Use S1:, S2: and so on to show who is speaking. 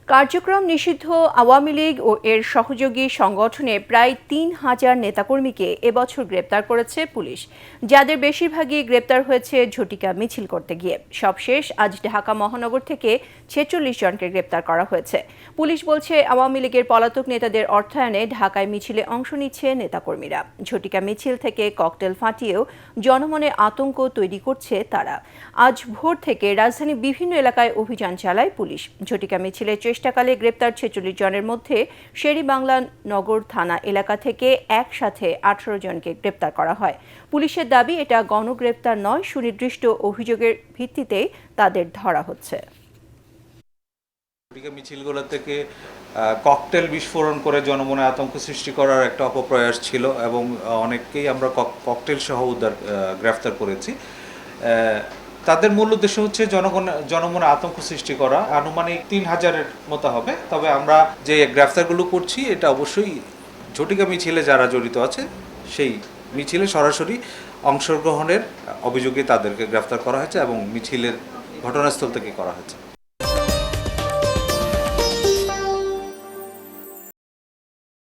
S1: কার্যক্রম নিষিদ্ধ আওয়ামী লীগ ও এর সহযোগী সংগঠনে প্রায় ৩,০০০ নেতাকর্মীকে এবছর গ্রেপ্তার করেছে পুলিশ, যাদের বেশিরভাগই গ্রেপ্তার হয়েছে ঝটিকা মিছিল করতে গিয়ে। সবশেষ আজ ঢাকা মহানগর থেকে ৪৬ জনকে গ্রেপ্তার করা হয়েছে। পুলিশ বলছে, আওয়ামী লীগের পলাতক নেতাদের অর্থায়নে ঢাকায় মিছিলে অংশ নিচ্ছে নেতাকর্মীরা। ঝটিকা মিছিল থেকে ককটেল ফাটিয়েও জনমনে আতঙ্ক তৈরি করছে তারা। আজ ভোর থেকে রাজধানীর বিভিন্ন এলাকায় অভিযান চালায় পুলিশ। ঝটিকা মিছিলের চেষ্টাকালে গ্রেপ্তার ৪৬ জনের মধ্যে শেরেবাংলা নগর থানা এলাকা থেকে একসাথে ১৮ জনকে গ্রেপ্তার করা হয়। পুলিশের দাবি, এটা গণগ্রেপ্তার নয়, সুনির্দিষ্ট অভিযোগের ভিত্তিতেই তাদের ধরা হচ্ছে।
S2: মিছিলগুলো থেকে ককটেল বিস্ফোরণ করে জনমনে আতঙ্ক সৃষ্টি করার একটা অপপ্রয়াস ছিল এবং অনেককেই আমরা ককটেল সহ গ্রেফতার করেছি। তাদের মূল উদ্দেশ্য হচ্ছে জনমনে আতঙ্ক সৃষ্টি করা। আনুমানিক ৩,০০০-এর মতো হবে। তবে আমরা যে গ্রেফতারগুলো করছি এটা অবশ্যই ঝটিকা মিছিলে যারা জড়িত আছে সেই মিছিলে সরাসরি অংশগ্রহণের অভিযোগে তাদেরকে গ্রেফতার করা হয়েছে এবং মিছিলের ঘটনাস্থল থেকে করা হয়েছে।